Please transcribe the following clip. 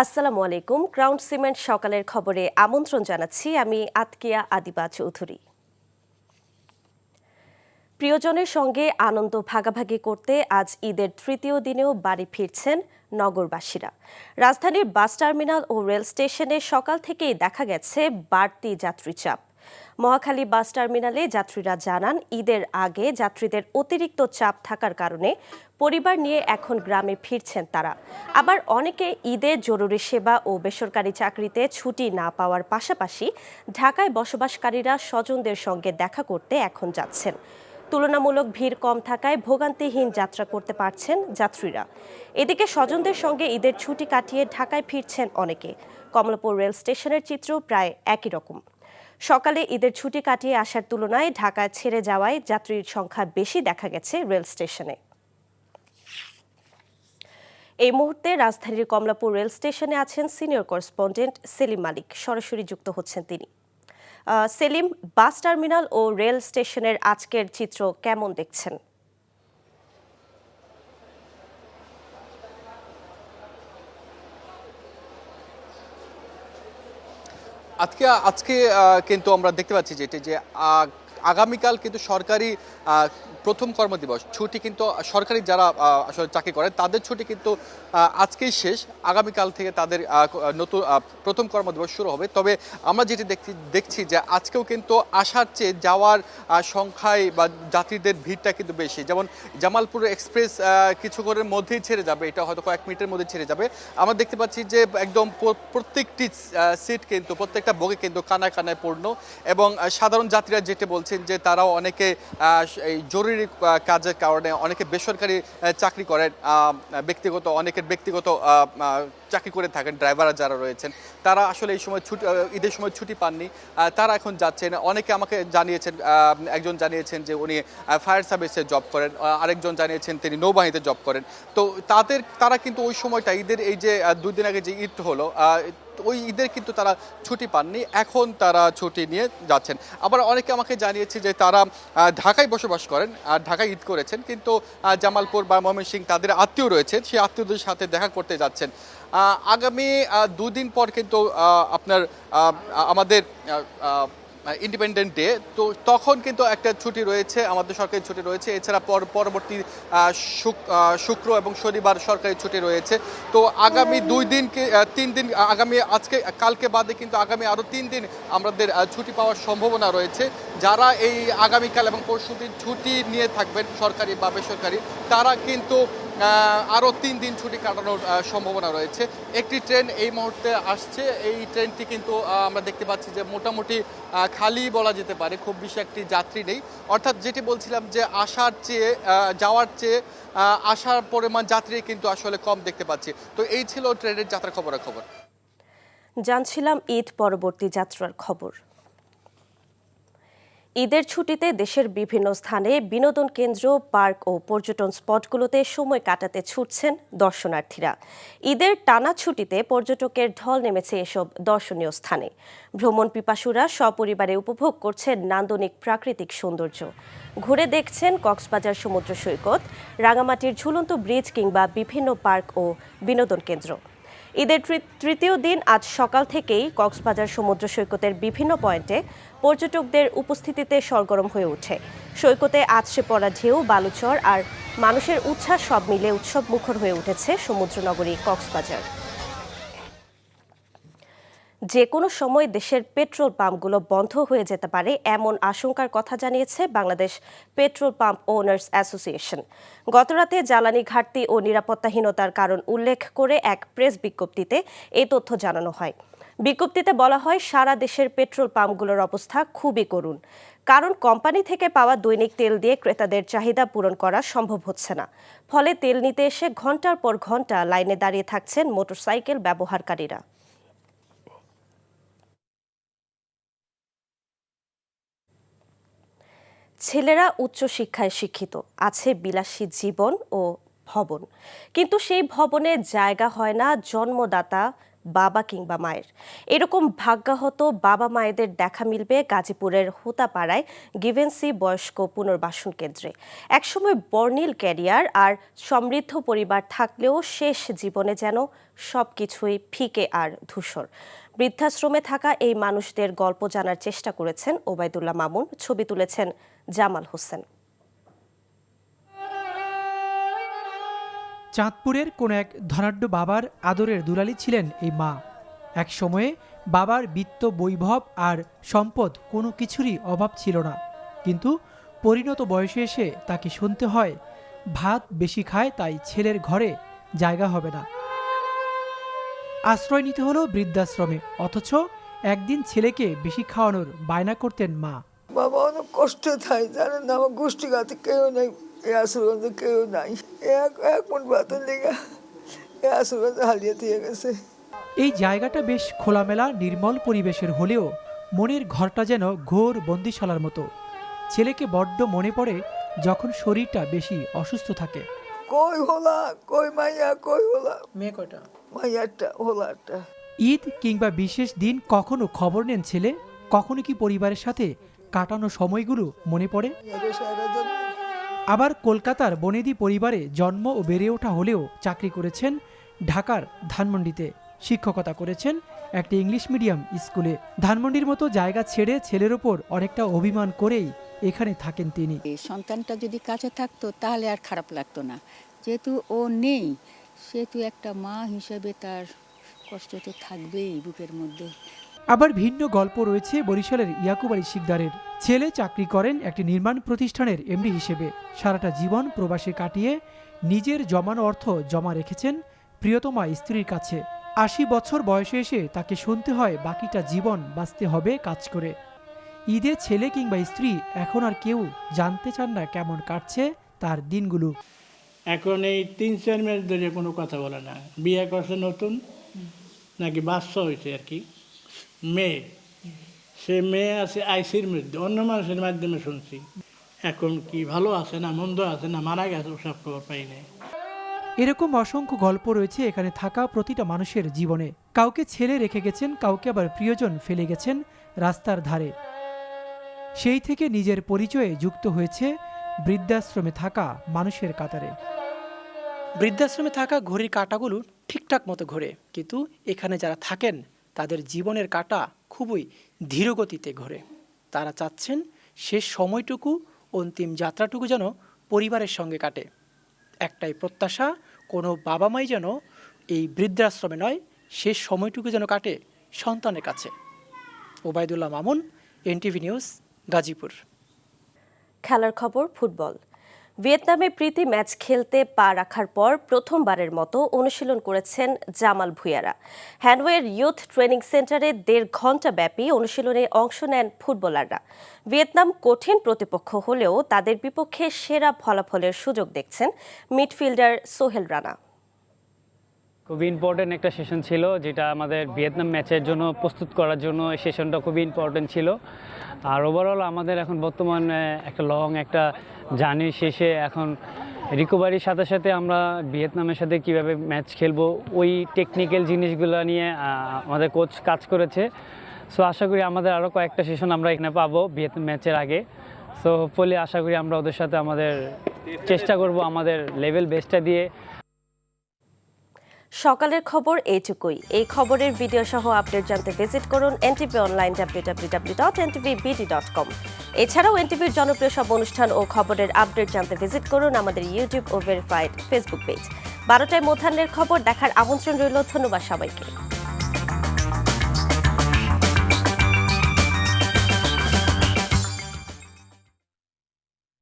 আসসালামু আলাইকুম। Crown cement সকালের খবরে আমন্ত্রণ জানাচ্ছি আমি আতকিয়া আদিবা চৌধুরী। প্রিয়জনের সঙ্গে আনন্দ ভাগাভাগি করতে আজ ঈদের তৃতীয় দিনেও বাড়ি ফিরছেন নগরবাসীরা। রাজধানীর বাস টার্মিনাল ও রেল স্টেশনে সকাল থেকেই দেখা গেছে বাড়তি যাত্রী চাপ। মহাখালী বাস টার্মিনালে যাত্রীরা জানান, ঈদের আগে যাত্রীদের অতিরিক্ত চাপ থাকার কারণে পরিবার নিয়ে এখন গ্রামে ফিরছেন তারা। আবার অনেকে ঈদের জরুরি সেবা ও বেসরকারি চাকরিতে ছুটি না পাওয়ার পাশাপাশি ঢাকায় বসবাসকারীরা স্বজনদের সঙ্গে দেখা করতে এখন যাচ্ছেন। তুলনামূলক ভিড় কম থাকায় ভোগান্তিহীন যাত্রা করতে পারছেন যাত্রীরা। এদিকে স্বজনদের সঙ্গে ঈদের ছুটি কাটিয়ে ঢাকায় ফিরছেন অনেকে। কমলাপুর রেল স্টেশনের চিত্র প্রায় একই রকম। সকালে ঈদের ছুটি কাটিয়ে আসার তুলনায় ঢাকা ছেড়ে যাওয়ায় যাত্রীর সংখ্যা বেশি দেখা গেছে রেল স্টেশনে। এই মুহূর্তে রাজধানীর কমলাপুর রেল স্টেশনে আছেন সিনিয়র করেসপন্ডেন্ট সেলিম মালিক, সরাসরি যুক্ত হচ্ছেন তিনি। সেলিম, বাস টার্মিনাল ও রেল স্টেশনের আজকের চিত্র কেমন দেখছেন? আজকে আজকে কিন্তু আমরা দেখতে পাচ্ছি যেটি যে আগামীকাল কিন্তু সরকারি প্রথম কর্মদিবস ছুটি, কিন্তু সরকারি যারা আসলে চাকরি করে তাদের ছুটি কিন্তু আজকেই শেষ। আগামীকাল থেকে তাদের নতুন প্রথম কর্মদিবস শুরু হবে। তবে আমরা যেটি দেখছি যে আজকেও কিন্তু আসার চেয়ে যাওয়ার সংখ্যায় বা যাত্রীদের ভিড়টা কিন্তু বেশি। যেমন জামালপুর এক্সপ্রেস কিছুক্ষণের মধ্যেই ছেড়ে যাবে, এটা হয়তো কয়েক মিনিটের মধ্যে ছেড়ে যাবে। আমরা দেখতে পাচ্ছি যে একদম প্রত্যেকটি সিট কিন্তু প্রত্যেকটা বগি কিন্তু কানায় কানায় পূর্ণ, এবং সাধারণ যাত্রীরা যেটি বলছেন যে তারাও অনেকে এই জরুরি কাজের কারণে অনেকে বেসরকারি চাকরি করেন, অনেকের ব্যক্তিগত চাকরি করে থাকেন, ড্রাইভাররা যারা রয়েছেন তারা আসলে এই সময় ঈদের সময় ছুটি পাননি, তারা এখন যাচ্ছেন। অনেকে আমাকে জানিয়েছেন, একজন জানিয়েছেন যে উনি ফায়ার সার্ভিসে জব করেন, আরেকজন জানিয়েছেন তিনি নৌবাহিনীতে জব করেন। তো তারা কিন্তু ওই সময়টা ঈদের এই যে 2 দিন আগে যে ঈদ হলো, ওই ঈদের কিন্তু তারা ছুটি পাননি, এখন তারা ছুটি নিয়ে যাচ্ছেন। আবার অনেকে আমাকে জানিয়েছে যে তারা ঢাকায় বসবাস করেন আর ঢাকায় ঈদ করেছেন, কিন্তু জামালপুর বা ময়মনসিংহ তাদের আত্মীয় রয়েছে, সেই আত্মীয়দের সাথে দেখা করতে যাচ্ছেন। আগামী 2 দিন পর কিন্তু আপনার আমাদের ইন্ডিপেন্ডেন্ট ডে, তো তখন কিন্তু একটা ছুটি রয়েছে, আমাদের সরকারি ছুটি রয়েছে। এছাড়া পরবর্তী শুক্র এবং শনিবার সরকারি ছুটি রয়েছে। তো আগামী 3 দিন, আজকে কালকে বাদে কিন্তু আগামী আরও 3 দিন আমাদের ছুটি পাওয়ার সম্ভাবনা রয়েছে। যারা এই আগামীকাল এবং পরশুদিন ছুটি নিয়ে থাকবেন সরকারি বা বেসরকারি, তারা কিন্তু আরও 3 দিন ছুটি কাটানোর সম্ভাবনা রয়েছে। একটি ট্রেন এই মুহূর্তে আসছে, এই ট্রেনটি কিন্তু আমরা দেখতে পাচ্ছি যে মোটামুটি খালি বলা যেতে পারে, খুব বেশি একটি যাত্রী নেই। অর্থাৎ যেটি বলছিলাম যে আসার চেয়ে যাওয়ার চেয়ে আসার পরিমাণ যাত্রী কিন্তু আসলে কম দেখতে পাচ্ছি। তো এই ছিল ট্রেনের যাত্রার খবর। জানছিলাম ঈদ পরবর্তী যাত্রার খবর। ঈদের ছুটিতে দেশের বিভিন্ন স্থানে বিনোদন কেন্দ্র, পার্ক ও পর্যটন স্পটগুলোতে সময় কাটাতে ছুটছেন দর্শনার্থীরা। ঈদের টানা ছুটিতে পর্যটকের ঢল নেমেছে এসব দর্শনীয় স্থানে। ভ্রমণ পিপাসুরা সপরিবারে উপভোগ করছেন নান্দনিক প্রাকৃতিক সৌন্দর্য। ঘুরে দেখছেন কক্সবাজার সমুদ্র সৈকত, রাঙামাটির ঝুলন্ত ব্রিজ কিংবা বিভিন্ন পার্ক ও বিনোদন কেন্দ্র। ঈদের তৃতীয় দিন আজ সকাল থেকেই কক্সবাজার সমুদ্র সৈকতের বিভিন্ন পয়েন্টে পর্যটকদের উপস্থিতিতে সরগরম হয়ে ওঠে। সৈকতে আছড়ে পড়া ঢেউ, বালুচর আর মানুষের উচ্ছ্বাস সব মিলে উৎসব মুখর হয়ে উঠেছে সমুদ্রনগরী কক্সবাজার। যে কোনো সময় দেশের পেট্রোল পাম্পগুলো বন্ধ হয়ে যেতে পারে এমন আশঙ্কার কথা জানিয়েছে Bangladesh petrol pump owners association. গতরাতে জ্বালানি ঘাটতি ও নিরাপত্তাহীনতার কারণ উল্লেখ করে এক প্রেস বিজ্ঞপ্তিতে এই তথ্য জানানো হয়। বিজ্ঞপ্তিতে বলা হয়, সারা দেশের পেট্রোল পাম্পগুলোর অবস্থা খুবই করুণ, কারণ কোম্পানি থেকে পাওয়া দৈনিক তেল দিয়ে ক্রেতাদের চাহিদা পূরণ করা সম্ভব হচ্ছে না। ফলে তেল নিতে এসে ঘন্টার পর ঘন্টা লাইনে দাঁড়িয়ে থাকছেন মোটরসাইকেল ব্যবহারকারীরা। ছেলেরা উচ্চশিক্ষায় শিক্ষিত, আছে বিলাসী জীবন ও ভবন, কিন্তু সেই ভবনে জায়গা হয় না জন্মদাতা বাবা কিংবা মায়ের। এরকম ভাগ্যাহত বাবা মায়েদের দেখা মিলবে গাজীপুরের হোতাপাড়ায় গিভেন্সি বয়স্ক পুনর্বাসন কেন্দ্রে। একসময় বর্ণিল ক্যারিয়ার আর সমৃদ্ধ পরিবার থাকলেও শেষ জীবনে যেন সবকিছুই ফিকে আর ধূসর। বৃদ্ধাশ্রমে থাকা এই মানুষদের গল্প জানার চেষ্টা করেছেন ওবায়দুল্লাহ মামুন, ছবি তুলেছেন জামাল হোসেন। চাঁদপুরের কোন এক ধনাঢ্য বাবার আদরের দুলালি ছিলেন এই মা। এক সময়ে বাবার বিত্ত বৈভব আর সম্পদ কোনো কিছুরই অভাব ছিল না, কিন্তু পরিণত বয়সে এসে তাকে শুনতে হয় ভাত বেশি খায় তাই ছেলের ঘরে জায়গা হবে না। আশ্রয় নিতে হলো বৃদ্ধাশ্রমে, অথচ একদিন ছেলেকে বেশি খাওয়ানোর বায়না করতেন মা। বাবা অনেক কষ্ট থাকে, জানেন না, আমার গোষ্ঠীঘাতে কেউ নেই, এই আশ্রগঞ্জে কেউ নাই, এক মন ভাতের লেগে এই আশ্রগঞ্জে হারিয়ে দিয়ে গেছে। এই জায়গাটা বেশ খোলামেলা নির্মল পরিবেশের হলেও মনের ঘরটা যেন ঘোর বন্দিশালার মতো। ছেলেকে বড্ড মনে পড়ে যখন শরীরটা বেশি অসুস্থ থাকে। কই হোলা, কই মাইয়া, কই হোলা, মেয়ে কয়টা? মাইয়ারটা, হোলারটা। ঈদ কিংবা বিশেষ দিন কখনো খবর নেন ছেলে? কখনো কি পরিবারের সাথে কাটানো সময়গুলো মনে পড়ে? আবার কলকাতার বনেদি পরিবারে জন্ম ও বেড়ে ওঠা হলেও চাকরি করেছেন ঢাকার ধানমন্ডিতে, শিক্ষকতা করেছেন একটি ইংলিশ মিডিয়াম স্কুলে। ধানমন্ডির মতো জায়গা ছেড়ে ছেলের ওপর অনেকটা অভিমান করেই এখানে থাকেন তিনি। এই সন্তানটা যদি কাছে থাকতো তাহলে আর খারাপ লাগতো না, যেহেতু ও নেই সেহেতু একটা মা হিসেবে তার কষ্ট তো থাকবেই বুকের মধ্যে। আবার ভিন্ন গল্প রয়েছে বরিশালের ইয়াকুব আলী শিকদারের। ছেলে চাকরি করেন একটি নির্মাণ প্রতিষ্ঠানের এমডি হিসেবে। সারাটা জীবন প্রবাসে কাটিয়ে নিজের জমানো অর্থ জমা রেখেছেন প্রিয়তমা স্ত্রীর কাছে। ৮০ বছর বয়সে এসে তাকে শুনতে হয় বাকিটা জীবন বাঁচতে হবে কাজ করে। ঈদে ছেলে কিংবা স্ত্রী এখন আর কেউ জানতে চান না কেমন কাটছে তার দিনগুলো। এখন এই ৩-৪ মাস ধরে কোনো কথা বলে না। বিয়ে করছে নতুন, নাকি বাচ্চা হয়েছে আর কি, মেয়ে, সে মেয়ে আছে আইসির মধ্যে, অন্য মানুষের মাধ্যমে শুনছি। এখন কি ভালো আছে না মন্দ আছে না মারা গেছে ওসব খবর পাই নাই। এরকম অসংখ্য গল্প রয়েছে এখানে থাকা প্রতিটা মানুষের জীবনে। কাউকে ছেলে রেখে গেছেন, কাউকে আবার প্রিয়জন ফেলে গেছেন রাস্তার ধারে। সেই থেকে নিজের পরিচয়ে যুক্ত হয়েছে বৃদ্ধাশ্রমে থাকা মানুষের কাতারে। বৃদ্ধাশ্রমে থাকা ঘড়ির কাঁটাগুলো ঠিকঠাক মতো ঘোরে, কিন্তু এখানে যারা থাকেন তাদের জীবনের কাঁটা খুবই ধীরগতিতে ঘোরে। তারা চাচ্ছেন শেষ সময়টুকু, অন্তিম যাত্রাটুকু যেন পরিবারের সঙ্গে কাটে। একটাই প্রত্যাশা, কোনো বাবা মাই যেন এই বৃদ্ধাশ্রমে নয়, শেষ সময়টুকু যেন কাটে সন্তানের কাছে। Obaidullah Mamun, NTV news, Gazipur. খেলার খবর ফুটবল। ভিয়েতনামে প্রীতি ম্যাচ খেলতে পা রাখার পর প্রথমবারের মতো অনুশীলন করেছেন জামাল ভুঁইয়ারা। হ্যানওয়ের ইয়ুথ ট্রেনিং সেন্টারে ১.৫ ঘণ্টা ব্যাপী অনুশীলনে অংশ নেন ফুটবলাররা। ভিয়েতনাম কঠিন প্রতিপক্ষ হলেও তাদের বিপক্ষে সেরা ফলাফলের সুযোগ দেখছেন মিডফিল্ডার সোহেল রানা। খুবই ইম্পর্টেন্ট একটা সেশন ছিল, যেটা আমাদের ভিয়েতনাম ম্যাচের জন্য প্রস্তুত করার জন্য এই সেশনটা খুবই ইম্পর্টেন্ট ছিল। আর ওভারঅল আমাদের এখন বর্তমানে একটা লং একটা জার্নি শেষে এখন রিকভারির সাথে সাথে আমরা ভিয়েতনামের সাথে কিভাবে ম্যাচ খেলবো ওই টেকনিক্যাল জিনিসগুলো নিয়ে আমাদের কোচ কাজ করেছে। সো আশা করি আমাদের আরও কয়েকটা সেশন আমরা এখানে পাবো ভিয়েতনাম ম্যাচের আগে। সো হোপফুলি আশা করি আমরা ওদের সাথে আমাদের চেষ্টা করব আমাদের লেভেল বেস্টটা দিয়ে। সকালের খবর এইটুকুই। এই খবরের ভিডিও সহ আপডেট জানতে ভিজিট করুন এনটিভি অনলাইন www.ntvbd.com। এছাড়াও এনটিভির জনপ্রিয় সব অনুষ্ঠান ও খবরের আপডেট জানতে ভিজিট করুন আমাদের ইউটিউব ও ভেরিফাইড ফেসবুক পেজ। ১২টায় মধ্যাহ্নের খবর দেখার আমন্ত্রণ রইল। ধন্যবাদ সবাইকে।